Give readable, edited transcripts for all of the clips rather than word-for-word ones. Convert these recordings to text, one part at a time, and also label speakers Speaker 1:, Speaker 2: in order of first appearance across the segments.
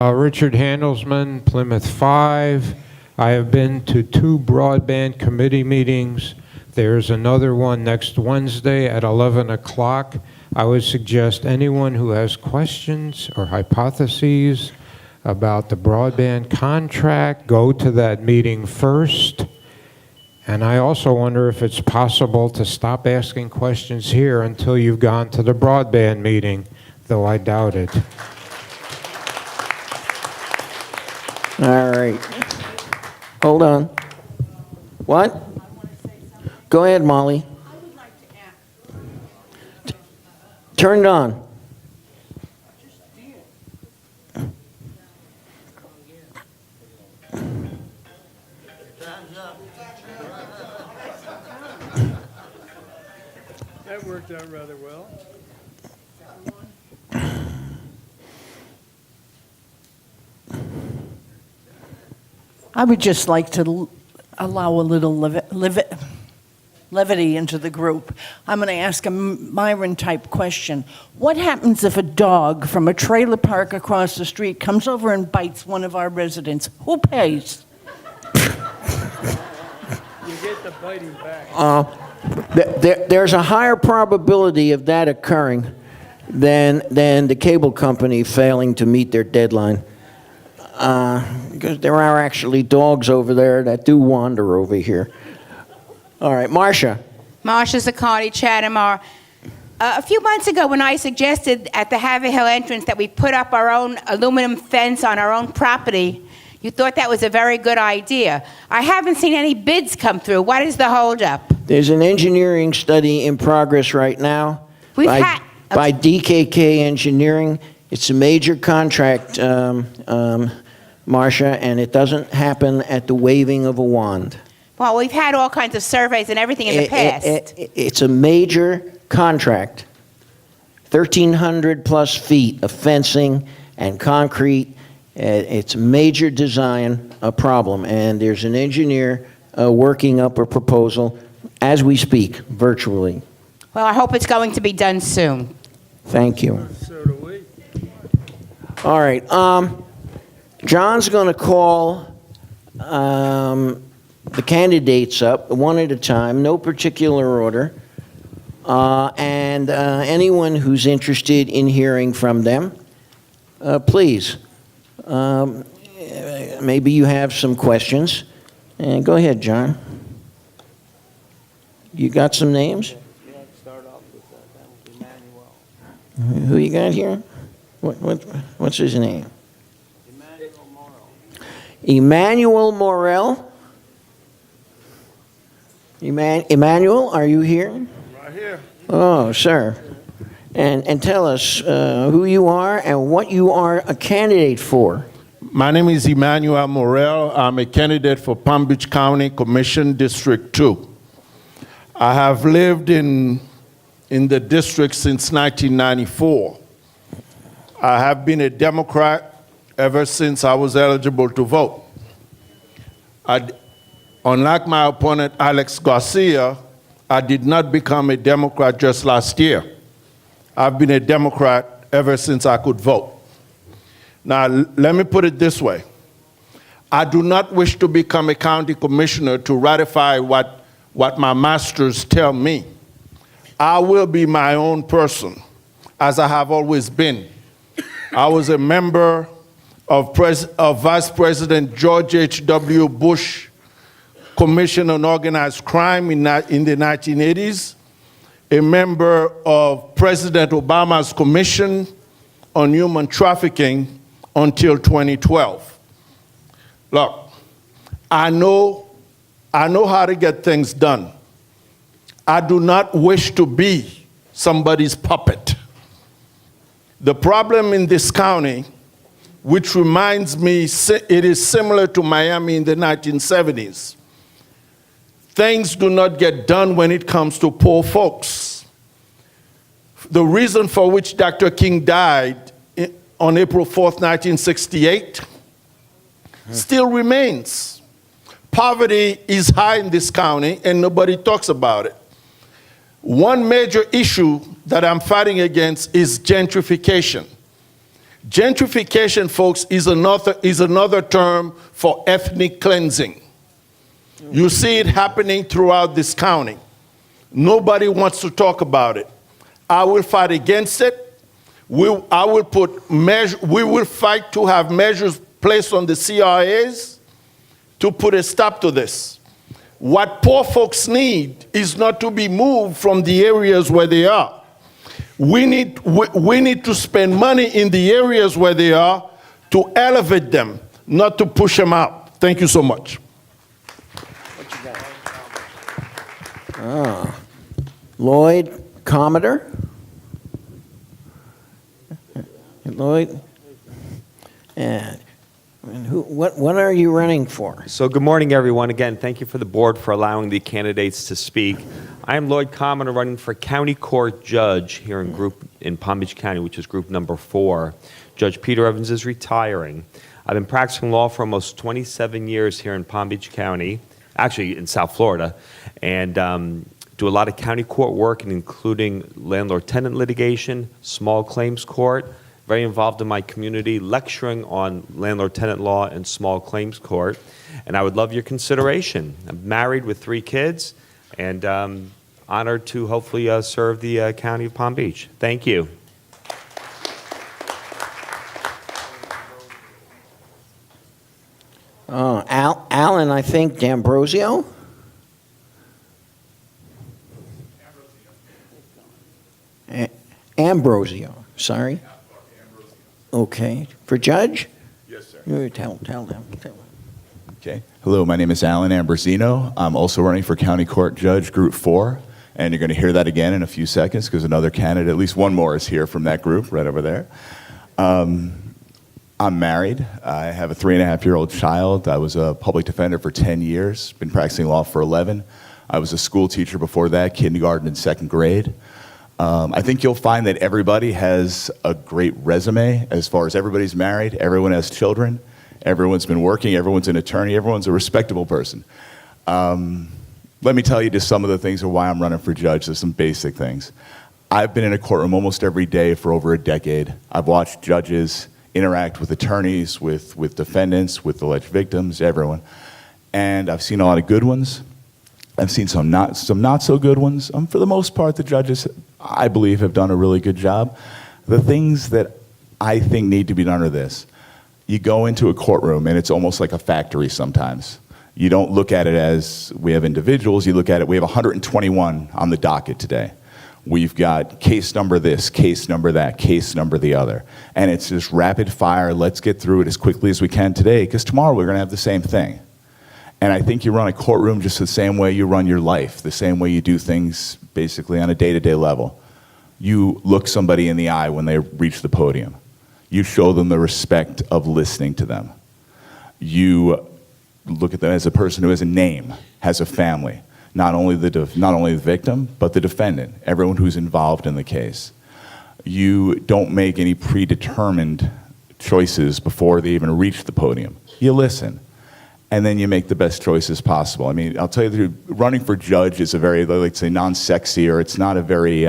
Speaker 1: Richard Handelsman, Plymouth 5. I have been to 2 broadband committee meetings. There's another one next Wednesday at 11 o'clock. I would suggest anyone who has questions or hypotheses about the broadband contract, go to that meeting first. And I also wonder if it's possible to stop asking questions here until you've gone to the broadband meeting, though I doubt it.
Speaker 2: All right. Hold on. What? Go ahead, Molly. Turn it on.
Speaker 3: That worked out rather well.
Speaker 4: I would just like to allow a little levity into the group. I'm going to ask a Myron-type question. What happens if a dog from a trailer park across the street comes over and bites one of our residents? Who pays?
Speaker 3: You get the biting back.
Speaker 2: There's a higher probability of that occurring than the cable company failing to meet their deadline. Because there are actually dogs over there that do wander over here. All right, Marcia.
Speaker 5: Marcia Zaccardi, Chatham. A few months ago when I suggested at the Haverhill entrance that we put up our own aluminum fence on our own property, you thought that was a very good idea. I haven't seen any bids come through. What is the holdup?
Speaker 2: There's an engineering study in progress right now by DKK Engineering. It's a major contract, Marcia, and it doesn't happen at the waving of a wand.
Speaker 5: Well, we've had all kinds of surveys and everything in the past.
Speaker 2: It's a major contract. 1,300 plus feet of fencing and concrete. It's a major design problem, and there's an engineer working up a proposal as we speak, virtually.
Speaker 5: Well, I hope it's going to be done soon.
Speaker 2: Thank you.
Speaker 3: So do we.
Speaker 2: All right. John's going to call the candidates up one at a time, no particular order, and anyone who's interested in hearing from them, please. Maybe you have some questions. And go ahead, John. You got some names?
Speaker 3: Start off with Emmanuel.
Speaker 2: Who you got here? What's his name?
Speaker 3: Emmanuel Morrow.
Speaker 2: Emmanuel Morel. Emmanuel, are you here?
Speaker 3: Right here.
Speaker 2: Oh, sir. And tell us who you are and what you are a candidate for.
Speaker 6: My name is Emmanuel Morel. I'm a candidate for Palm Beach County Commission District 2. I have lived in the district since 1994. I have been a Democrat ever since I was eligible to vote. Unlike my opponent, Alex Garcia, I did not become a Democrat just last year. I've been a Democrat ever since I could vote. Now, let me put it this way. I do not wish to become a county commissioner to ratify what my masters tell me. I will be my own person, as I have always been. I was a member of Vice President George H.W. Bush Commission on Organized Crime in the 1980s, a member of President Obama's Commission on Human Trafficking until 2012. Look, I know how to get things done. I do not wish to be somebody's puppet. The problem in this county, which reminds me, it is similar to Miami in the 1970s. Things do not get done when it comes to poor folks. The reason for which Dr. King died on April 4th, 1968, still remains. Poverty is high in this county and nobody talks about it. One major issue that I'm fighting against is gentrification. Gentrification, folks, is another term for ethnic cleansing. You see it happening throughout this county. Nobody wants to talk about it. I will fight against it. We will fight to have measures placed on the CRAs to put a stop to this. What poor folks need is not to be moved from the areas where they are. We need to spend money in the areas where they are to elevate them, not to push them out. Thank you so much.
Speaker 2: Lloyd Commodore? Lloyd? And what are you running for?
Speaker 7: So good morning, everyone. Again, thank you for the board for allowing the candidates to speak. I am Lloyd Commodore, running for County Court Judge here in Palm Beach County, which is group number 4. Judge Peter Evans is retiring. I've been practicing law for almost 27 years here in Palm Beach County, actually in South Florida, and do a lot of county court work, including landlord-tenant litigation, small claims court, very involved in my community, lecturing on landlord-tenant law and small claims court, and I would love your consideration. I'm married with 3 kids, and honored to hopefully serve the County of Palm Beach. Thank you.
Speaker 2: Alan, I think, D'Ambrosio? Ambrosio, sorry. Okay. For judge?
Speaker 8: Yes, sir.
Speaker 2: Tell them.
Speaker 8: Okay. Hello, my name is Alan Ambrosino. I'm also running for County Court Judge Group 4, and you're going to hear that again in a few seconds because another candidate, at least one more, is here from that group right over there. I'm married. I have a 3.5-year-old child. I was a public defender for 10 years, been practicing law for 11. I was a school teacher before that, kindergarten and 2nd grade. I think you'll find that everybody has a great resume as far as everybody's married, everyone has children, everyone's been working, everyone's an attorney, everyone's a respectable person. Let me tell you just some of the things of why I'm running for judge. There's some basic things. I've been in a courtroom almost every day for over a decade. I've watched judges interact with attorneys, with defendants, with alleged victims, everyone. And I've seen a lot of good ones. I've seen some not so good ones. For the most part, the judges, I believe, have done a really good job. The things that I think need to be done are this. You go into a courtroom and it's almost like a factory sometimes. You don't look at it as we have individuals, you look at it, we have 121 on the docket today. We've got case number this, case number that, case number the other. And it's just rapid fire, let's get through it as quickly as we can today, because tomorrow we're gonna have the same thing. And I think you run a courtroom just the same way you run your life, the same way you do things basically on a day-to-day level. You look somebody in the eye when they reach the podium. You show them the respect of listening to them. You look at them as a person who has a name, has a family. Not only the victim, but the defendant, everyone who's involved in the case. You don't make any predetermined choices before they even reach the podium. You listen, and then you make the best choices possible. I mean, I'll tell you, running for judge is a very, like say, non-sexy, or it's not a very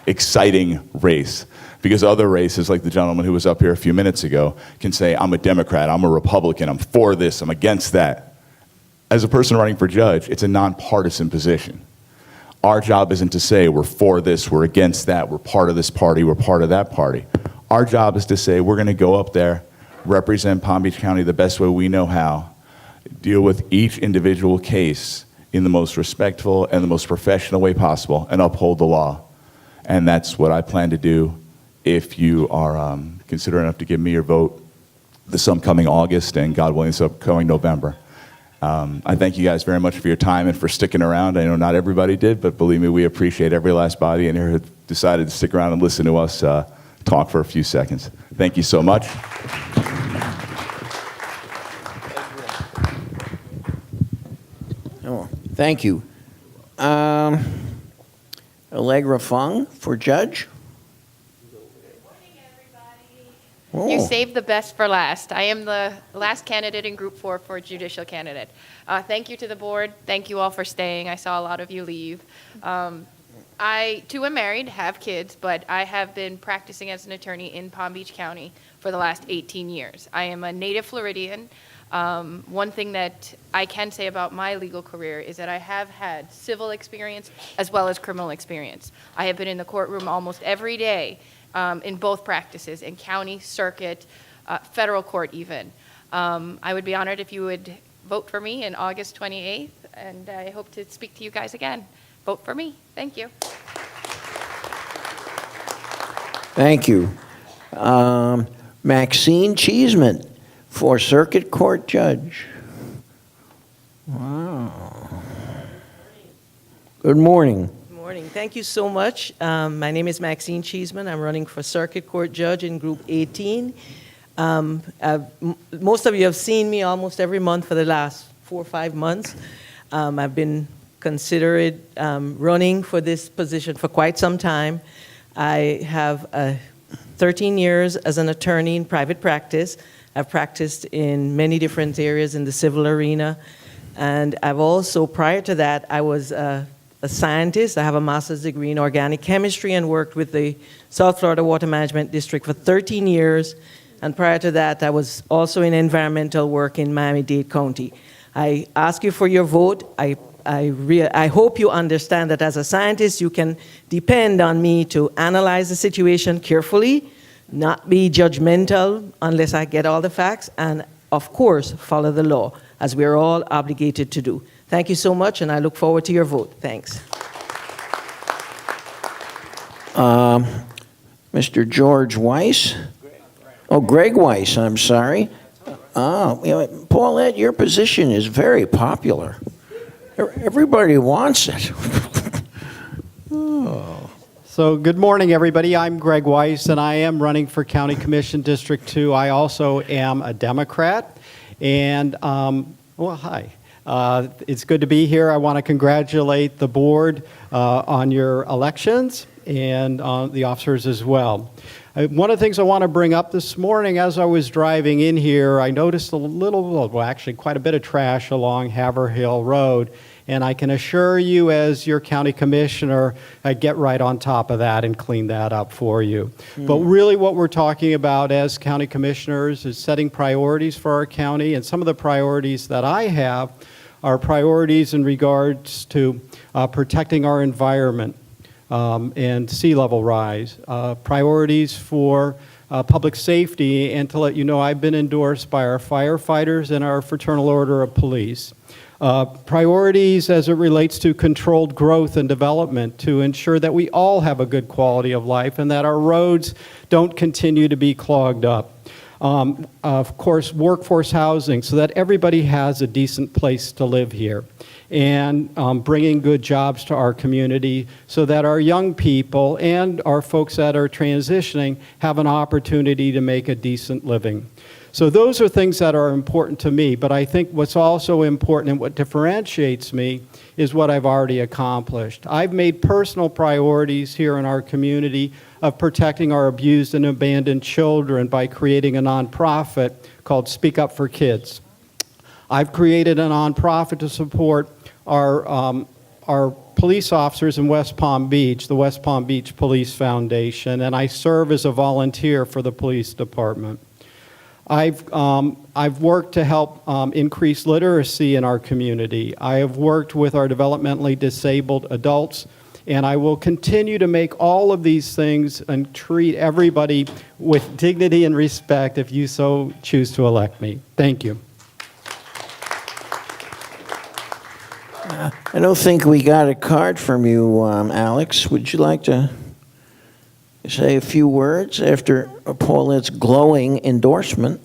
Speaker 8: exciting race. Because other races, like the gentleman who was up here a few minutes ago, can say, I'm a Democrat, I'm a Republican, I'm for this, I'm against that. As a person running for judge, it's a nonpartisan position. Our job isn't to say we're for this, we're against that, we're part of this party, we're part of that party. Our job is to say we're going to go up there, represent Palm Beach County the best way we know how, deal with each individual case in the most respectful and the most professional way possible, and uphold the law. And that's what I plan to do if you are considerate enough to give me your vote this upcoming August, and God willing, this upcoming November. I thank you guys very much for your time and for sticking around. I know not everybody did, but believe me, we appreciate every last body in here who decided to stick around and listen to us talk for a few seconds. Thank you so much.
Speaker 2: Oh, thank you. Allegra Fung for judge.
Speaker 9: You
Speaker 2: Oh.
Speaker 9: saved the best for last. I am the last candidate in Group 4 for judicial candidate. Thank you to the board. Thank you all for staying. I saw a lot of you leave. I, too, am married, have kids, but I have been practicing as an attorney in Palm Beach County for the last 18 years. I am a native Floridian. One thing that I can say about my legal career is that I have had civil experience as well as criminal experience. I have been in the courtroom almost every day in both practices, in county, circuit, federal court even. I would be honored if you would vote for me on August 28th, and I hope to speak to you guys again. Vote for me. Thank you.
Speaker 2: Thank you. Maxine Cheeseman for Circuit Court Judge. Wow. Good morning.
Speaker 10: Good morning. Thank you so much. My name is Maxine Cheeseman. I'm running for Circuit Court Judge in Group 18. Most of you have seen me almost every month for the last 4 or 5 months. I've been considered running for this position for quite some time. I have 13 years as an attorney in private practice. I've practiced in many different areas in the civil arena. And I've also, prior to that, I was a scientist. I have a master's degree in organic chemistry and worked with the South Florida Water Management District for 13 years. And prior to that, I was also in environmental work in Miami-Dade County. I ask you for your vote. I hope you understand that as a scientist, you can depend on me to analyze the situation carefully, not be judgmental unless I get all the facts, and of course, follow the law, as we're all obligated to do. Thank you so much, and I look forward to your vote. Thanks.
Speaker 2: Mr. George Weiss? Oh, Greg Weiss, I'm sorry. Paulette, your position is very popular. Everybody wants it. Oh.
Speaker 11: So good morning, everybody. I'm Greg Weiss, and I am running for County Commission District 2. I also am a Democrat. And, well, hi. It's good to be here. I want to congratulate the board on your elections and on the officers as well. One of the things I want to bring up this morning, as I was driving in here, I noticed a little, well, actually quite a bit of trash along Haverhill Road. And I can assure you, as your county commissioner, I get right on top of that and clean that up for you. But really what we're talking about as county commissioners is setting priorities for our county. And some of the priorities that I have are priorities in regards to protecting our environment and sea level rise, priorities for public safety, and to let you know, I've been endorsed by our firefighters and our Fraternal Order of Police. Priorities as it relates to controlled growth and development to ensure that we all have a good quality of life and that our roads don't continue to be clogged up. Of course, workforce housing so that everybody has a decent place to live here. And bringing good jobs to our community so that our young people and our folks that are transitioning have an opportunity to make a decent living. So those are things that are important to me, but I think what's also important and what differentiates me is what I've already accomplished. I've made personal priorities here in our community of protecting our abused and abandoned children by creating a nonprofit called Speak Up for Kids. I've created a nonprofit to support our police officers in West Palm Beach, the West Palm Beach Police Foundation, and I serve as a volunteer for the police department. I've worked to help increase literacy in our community. I have worked with our developmentally disabled adults, and I will continue to make all of these things and treat everybody with dignity and respect if you so choose to elect me. Thank you.
Speaker 2: I don't think we got a card from you, Alex. Would you like to say a few words after Paulette's glowing endorsement?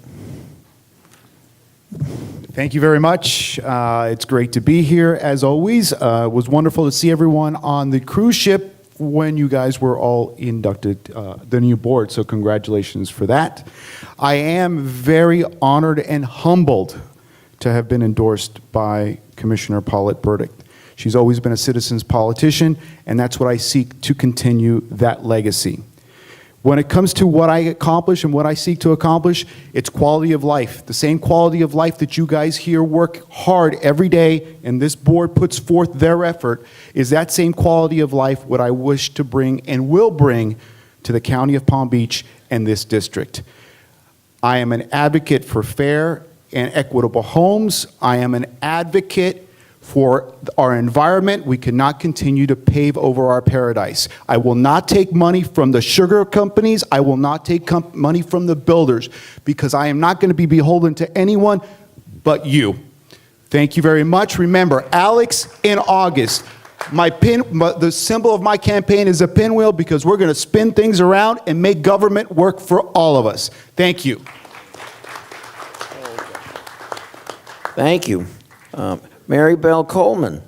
Speaker 12: Thank you very much. It's great to be here, as always. It was wonderful to see everyone on the cruise ship when you guys were all inducted, the new board, so congratulations for that. I am very honored and humbled to have been endorsed by Commissioner Paulette Burdick. She's always been a citizen's politician, and that's what I seek to continue that legacy. When it comes to what I accomplish and what I seek to accomplish, it's quality of life. The same quality of life that you guys here work hard every day and this board puts forth their effort is that same quality of life what I wish to bring and will bring to the County of Palm Beach and this district. I am an advocate for fair and equitable homes. I am an advocate for our environment. We cannot continue to pave over our paradise. I will not take money from the sugar companies. I will not take money from the builders because I am not going to be beholden to anyone but you. Thank you very much. Remember, Alex in August. The symbol of my campaign is a pinwheel because we're going to spin things around and make government work for all of us. Thank you.
Speaker 2: Thank you. Mary Bell Coleman.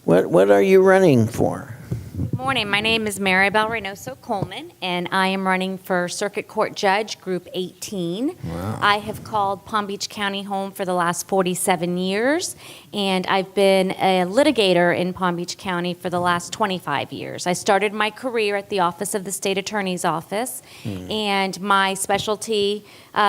Speaker 2: What are you running for?
Speaker 13: Good morning. My name is Maribel Reynoso Coleman, and I am running for Circuit Court Judge, Group 18.
Speaker 2: Wow.
Speaker 13: I have called Palm Beach County home for the last 47 years, and I've been a litigator in Palm Beach County for the last 25 years. I started my career at the Office of the State Attorney's Office, and my specialty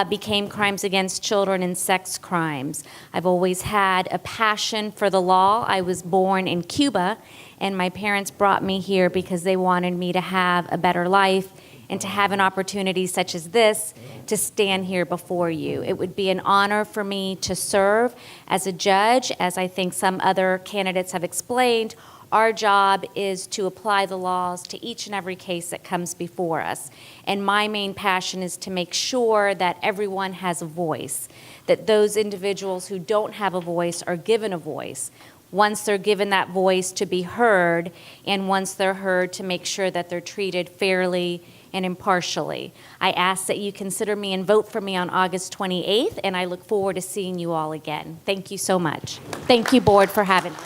Speaker 13: became crimes against children and sex crimes. I've always had a passion for the law. I was born in Cuba, and my parents brought me here because they wanted me to have a better life and to have an opportunity such as this to stand here before you. It would be an honor for me to serve as a judge. As I think some other candidates have explained, our job is to apply the laws to each and every case that comes before us. And my main passion is to make sure that everyone has a voice, that those individuals who don't have a voice are given a voice. Once they're given that voice, to be heard, and once they're heard, to make sure that they're treated fairly and impartially. I ask that you consider me and vote for me on August 28th, and I look forward to seeing you all again. Thank you so much. Thank you, Board, for having us.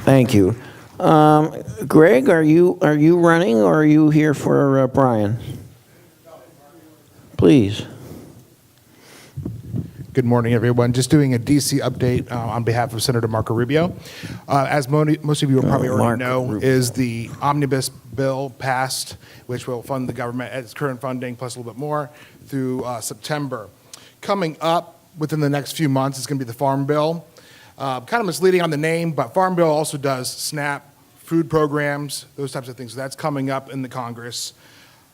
Speaker 2: Thank you. Greg, are you running or are you here for Brian? Please.
Speaker 14: Good morning, everyone. Just doing a DC update on behalf of Senator Marco Rubio. As most of you will probably already know, is the omnibus bill passed, which will fund the government at its current funding, plus a little bit more, through September. Coming up within the next few months is going to be the Farm Bill. Kind of misleading on the name, but Farm Bill also does SNAP, food programs, those types of things. So that's coming up in the Congress.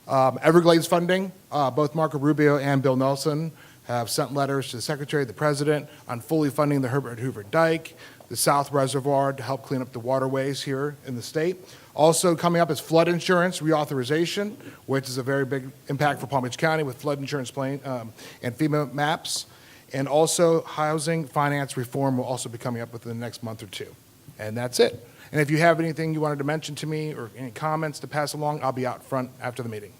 Speaker 14: Everglades funding, both Marco Rubio and Bill Nelson have sent letters to the Secretary, the President, on fully funding the Herbert Hoover Dike, the South Reservoir to help clean up the waterways here in the state. Also coming up is flood insurance reauthorization, which is a very big impact for Palm Beach County with flood insurance and FEMA maps. And also housing finance reform will also be coming up within the next month or two. And that's it. And if you have anything you wanted to mention to me or any comments to pass along, I'll be out front after the meeting.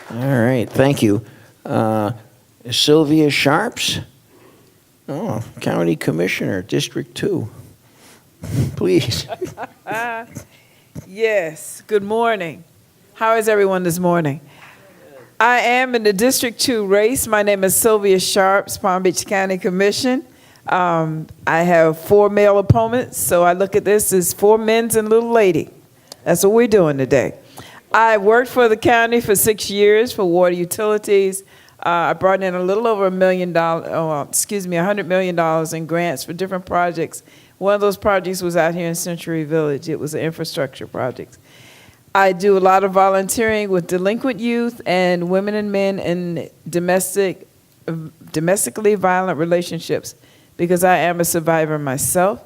Speaker 2: All right, thank you. Sylvia Sharps? Oh, County Commissioner, District 2. Please.
Speaker 15: Yes, good morning. How is everyone this morning? I am in the District 2 race. My name is Sylvia Sharps, Palm Beach County Commission. I have 4 male opponents, so I look at this as 4 men's and a little lady. That's what we're doing today. I worked for the county for 6 years for water utilities. I brought in a little over $100 million in grants for different projects. One of those projects was out here in Century Village. It was an infrastructure project. I do a lot of volunteering with delinquent youth and women and men in domestically violent relationships because I am a survivor myself.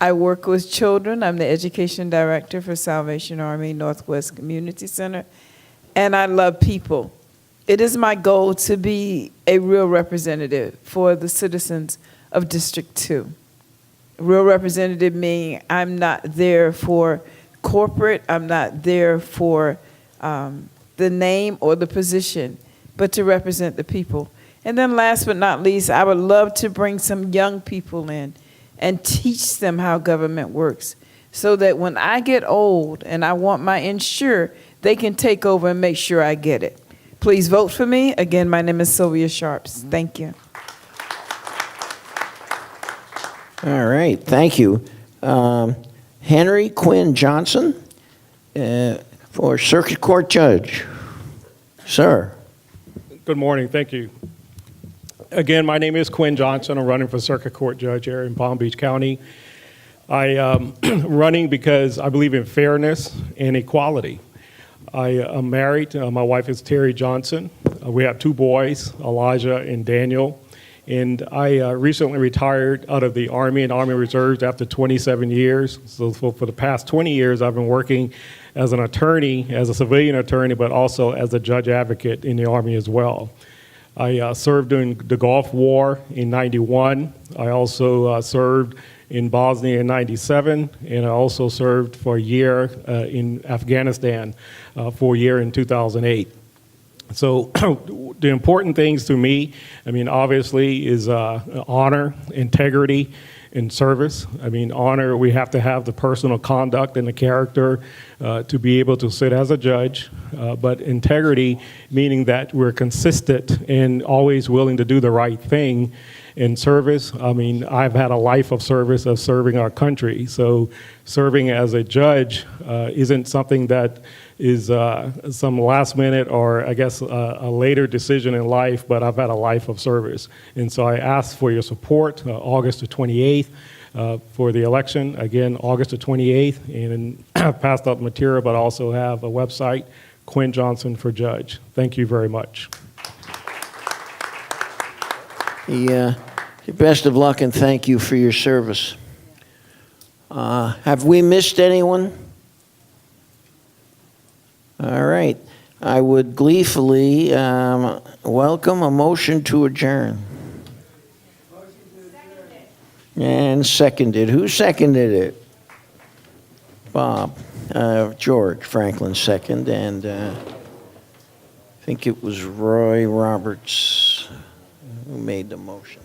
Speaker 15: I work with children. I'm the education director for Salvation Army Northwest Community Center, and I love people. It is my goal to be a real representative for the citizens of District 2. Real representative meaning I'm not there for corporate, I'm not there for the name or the position, but to represent the people. And then last but not least, I would love to bring some young people in and teach them how government works so that when I get old and I want my insure, they can take over and make sure I get it. Please vote for me. Again, my name is Sylvia Sharps. Thank you.
Speaker 2: All right, thank you. Henry Quinn Johnson for Circuit Court Judge. Sir.
Speaker 16: Good morning. Thank you. Again, my name is Quinn Johnson. I'm running for Circuit Court Judge here in Palm Beach County. I am running because I believe in fairness and equality. I am married. My wife is Terry Johnson. We have 2 boys, Elijah and Daniel. And I recently retired out of the Army and Army Reserves after 27 years. So for the past 20 years, I've been working as an attorney, as a civilian attorney, but also as a judge advocate in the Army as well. I served during the Gulf War in '91. I also served in Bosnia in '97, and I also served for a year in Afghanistan for a year in 2008. So the important things to me, I mean, obviously, is honor, integrity, and service. I mean, honor, we have to have the personal conduct and the character to be able to sit as a judge, but integrity, meaning that we're consistent and always willing to do the right thing. In service, I mean, I've had a life of service of serving our country. So serving as a judge isn't something that is some last minute or I guess a later decision in life, but I've had a life of service. And so I ask for your support August the 28th for the election. Again, August the 28th, and I've passed out material, but also have a website, Quinn Johnson for Judge. Thank you very much.
Speaker 2: Best of luck and thank you for your service. Have we missed anyone? All right. I would gleefully welcome a motion to adjourn. And seconded. Who seconded it? Bob. George Franklin second, and I think it was Roy Roberts who made the motion.